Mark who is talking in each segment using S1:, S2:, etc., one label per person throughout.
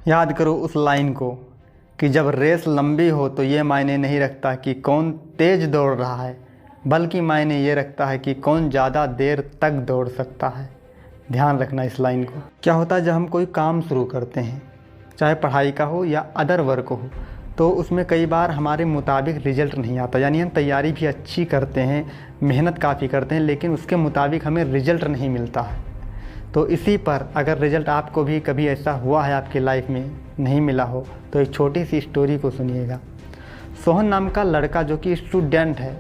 S1: याद करो उस लाइन को कि जब रेस लंबी हो तो ये मायने नहीं रखता कि कौन तेज़ दौड़ रहा है, बल्कि मायने ये रखता है कि कौन ज़्यादा देर तक दौड़ सकता है। ध्यान रखना इस लाइन को। क्या होता है जब हम कोई काम शुरू करते हैं, चाहे पढ़ाई का हो या अदर वर्क हो, तो उसमें कई बार हमारे मुताबिक रिज़ल्ट नहीं आता। यानी हम तैयारी भी अच्छी करते हैं, मेहनत काफ़ी करते हैं, लेकिन उसके मुताबिक हमें रिज़ल्ट नहीं मिलता है। तो इसी पर अगर रिज़ल्ट आपको भी कभी ऐसा हुआ है आपकी लाइफ में नहीं मिला हो, तो एक छोटी सी स्टोरी को सुनिएगा। सोहन नाम का लड़का जो कि स्टूडेंट है,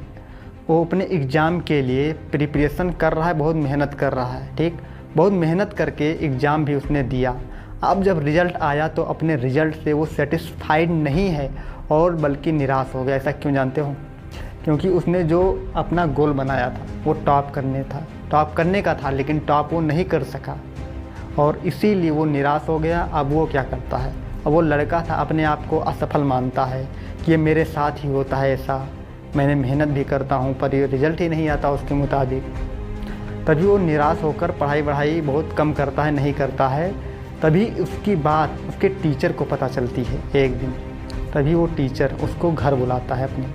S1: वो अपने एग्ज़ाम के लिए प्रिपरेशन कर रहा है, बहुत मेहनत कर रहा है। ठीक, बहुत मेहनत करके एग्ज़ाम भी उसने दिया। अब जब रिज़ल्ट आया तो अपने रिज़ल्ट से वो सेटिस्फाइड नहीं है और बल्कि निराश हो गया। ऐसा क्यों जानते हो? क्योंकि उसने जो अपना गोल बनाया था वो टॉप करने का था, लेकिन टॉप वो नहीं कर सका और इसीलिए वो निराश हो गया। अब वो क्या करता है, अब वो लड़का था अपने आप को असफल मानता है कि ये मेरे साथ ही होता है ऐसा, मैंने मेहनत भी करता हूँ पर ये रिज़ल्ट ही नहीं आता उसके मुताबिक। तभी वो निराश होकर पढ़ाई बहुत कम करता है, नहीं करता है। तभी उसकी बात उसके टीचर को पता चलती है एक दिन। तभी वो टीचर उसको घर बुलाता है अपने।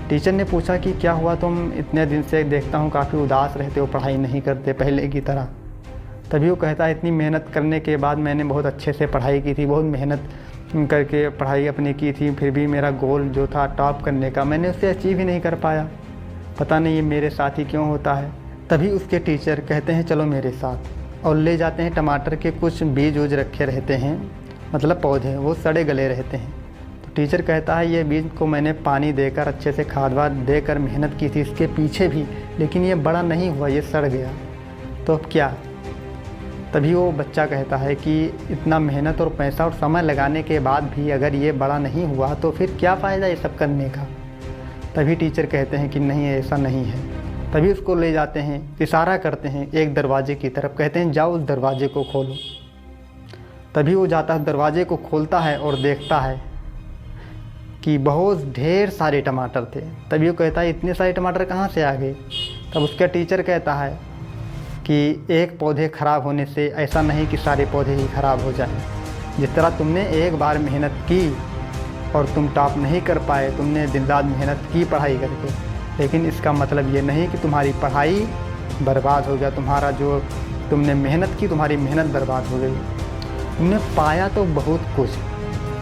S1: टीचर ने पूछा कि क्या हुआ, तुम इतने दिन से देखता हूँ काफ़ी उदास रहते हो, पढ़ाई नहीं करते पहले की तरह। तभी वो कहता है इतनी मेहनत करने के बाद मैंने बहुत अच्छे से पढ़ाई की थी, बहुत मेहनत करके पढ़ाई अपनी की थी, फिर भी मेरा गोल जो था टॉप करने का, मैंने उसे अचीव ही नहीं कर पाया। पता नहीं ये मेरे साथ ही क्यों होता है। तभी उसके टीचर कहते हैं चलो मेरे साथ, और ले जाते हैं। टमाटर के कुछ बीज वूज रखे रहते हैं, मतलब पौधे, वो सड़े गले रहते हैं। तो टीचर कहता है ये बीज को मैंने पानी देकर अच्छे से खाद वाद देकर मेहनत की थी इसके पीछे भी, लेकिन ये बड़ा नहीं हुआ, ये सड़ गया, तो अब क्या। तभी वो बच्चा कहता है कि इतना मेहनत और पैसा और समय लगाने के बाद भी अगर ये बड़ा नहीं हुआ तो फिर क्या फ़ायदा ये सब करने का। तभी टीचर कहते हैं कि नहीं ऐसा नहीं है। तभी उसको ले जाते हैं, इशारा करते हैं एक दरवाजे की तरफ, कहते हैं जाओ उस दरवाजे को खोलो। तभी वो जाता है, दरवाजे को खोलता है और देखता है कि बहुत ढेर सारे टमाटर थे। तभी वो कहता है इतने सारे टमाटर कहाँ से आ गए। तब उसका टीचर कहता है कि एक पौधे ख़राब होने से ऐसा नहीं कि सारे पौधे ही ख़राब हो जाएं। जिस तरह तुमने एक बार मेहनत की और तुम टॉप नहीं कर पाए, तुमने दिन रात मेहनत की पढ़ाई करके, लेकिन इसका मतलब ये नहीं कि तुम्हारी पढ़ाई बर्बाद हो गया। तुम्हारा जो तुमने मेहनत की, तुम्हारी मेहनत बर्बाद हो गई। तुमने पाया तो बहुत कुछ,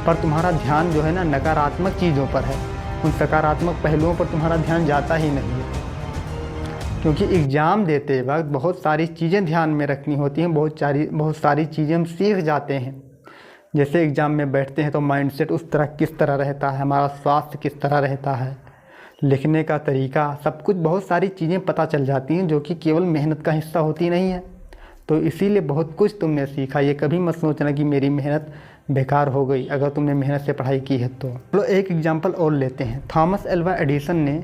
S1: पर तुम्हारा ध्यान जो है ना नकारात्मक चीज़ों पर है, उन सकारात्मक पहलुओं पर तुम्हारा ध्यान जाता ही नहीं है। क्योंकि एग्ज़ाम देते वक्त बहुत सारी चीज़ें ध्यान में रखनी होती हैं, बहुत सारी चीज़ें हम सीख जाते हैं। जैसे एग्ज़ाम में बैठते हैं तो माइंडसेट उस तरह किस तरह रहता है, हमारा स्वास्थ्य किस तरह रहता है, लिखने का तरीका, सब कुछ बहुत सारी चीज़ें पता चल जाती हैं जो कि केवल मेहनत का हिस्सा होती नहीं है। तो इसीलिए बहुत कुछ तुमने सीखा। ये कभी मत सोचना कि मेरी मेहनत बेकार हो गई अगर तुमने मेहनत से पढ़ाई की है तो। चलो एक एग्जांपल और लेते हैं। थॉमस एल्वा एडिसन ने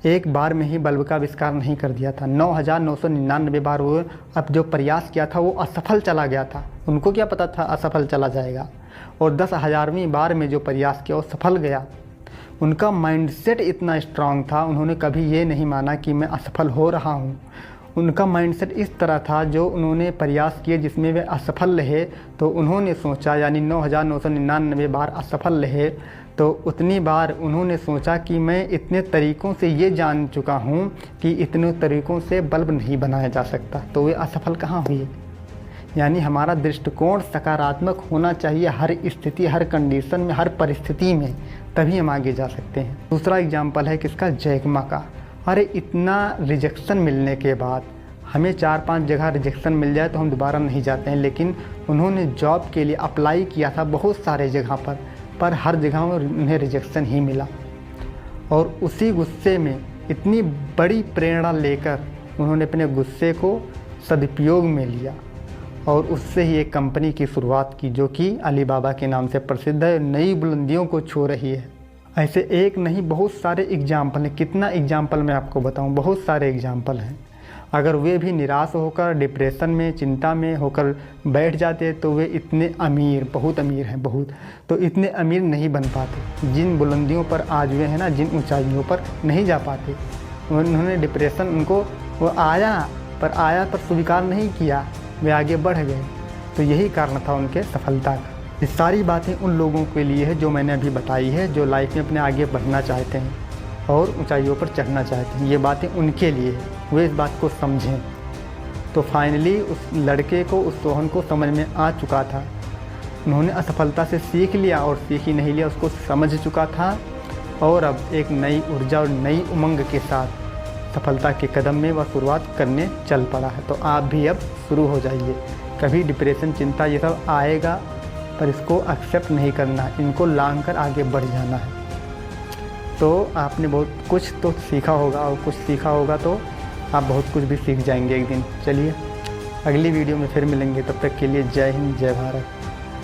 S1: एक बार में ही बल्ब का आविष्कार नहीं कर दिया था, 9,999 बार वो अब जो प्रयास किया था वो असफल चला गया था। उनको क्या पता था असफल चला जाएगा, और 10,000वीं बार में जो प्रयास किया वो सफल गया। उनका माइंडसेट इतना स्ट्रांग था, उन्होंने कभी ये नहीं माना कि मैं असफल हो रहा हूँ। उनका माइंडसेट इस तरह था, जो उन्होंने प्रयास किए जिसमें वे असफल रहे तो उन्होंने सोचा, यानी 9,999 बार असफल रहे तो उतनी बार उन्होंने सोचा कि मैं इतने तरीक़ों से ये जान चुका हूँ कि इतने तरीक़ों से बल्ब नहीं बनाया जा सकता, तो वे असफल कहाँ हुए। यानी हमारा दृष्टिकोण सकारात्मक होना चाहिए हर स्थिति, हर कंडीशन में, हर परिस्थिति में, तभी हम आगे जा सकते हैं। दूसरा एग्जाम्पल है किसका, जैक मा का। अरे इतना रिजेक्शन मिलने के बाद, हमें 4-5 जगह रिजेक्शन मिल जाए तो हम दोबारा नहीं जाते हैं, लेकिन उन्होंने जॉब के लिए अप्लाई किया था बहुत सारे जगह पर हर जगह में उन्हें रिजेक्शन ही मिला। और उसी गुस्से में इतनी बड़ी प्रेरणा लेकर उन्होंने अपने गुस्से को सदुपयोग में लिया और उससे ही एक कंपनी की शुरुआत की जो कि अलीबाबा के नाम से प्रसिद्ध है, नई बुलंदियों को छू रही है। ऐसे एक नहीं बहुत सारे एग्जाम्पल हैं। कितना एग्जाम्पल मैं आपको बताऊं, बहुत सारे एग्जाम्पल हैं। अगर वे भी निराश होकर, डिप्रेशन में, चिंता में होकर बैठ जाते तो वे इतने अमीर, बहुत अमीर हैं, बहुत, तो इतने अमीर नहीं बन पाते। जिन बुलंदियों पर आज वे हैं ना, जिन ऊंचाइयों पर नहीं जा पाते, उन्होंने डिप्रेशन, उनको वो आया पर स्वीकार नहीं किया, वे आगे बढ़ गए। तो यही कारण था उनके सफलता का। ये सारी बातें उन लोगों के लिए है जो मैंने अभी बताई है, जो लाइफ में अपने आगे बढ़ना चाहते हैं और ऊंचाइयों पर चढ़ना चाहते हैं। ये बातें उनके लिए है, वे इस बात को समझें। तो फाइनली उस लड़के को, उस सोहन को समझ में आ चुका था। उन्होंने असफलता से सीख लिया और सीख ही नहीं लिया, उसको समझ चुका था और अब एक नई ऊर्जा और नई उमंग के साथ सफलता के कदम में वह शुरुआत करने चल पड़ा है। तो आप भी अब शुरू हो जाइए। कभी डिप्रेशन, चिंता ये सब आएगा पर इसको एक्सेप्ट नहीं करना है, इनको लांघ कर आगे बढ़ जाना है। तो आपने बहुत कुछ तो सीखा होगा और कुछ सीखा होगा तो आप बहुत कुछ भी सीख जाएंगे एक दिन। चलिए अगली वीडियो में फिर मिलेंगे, तब तक के लिए जय हिंद, जय भारत।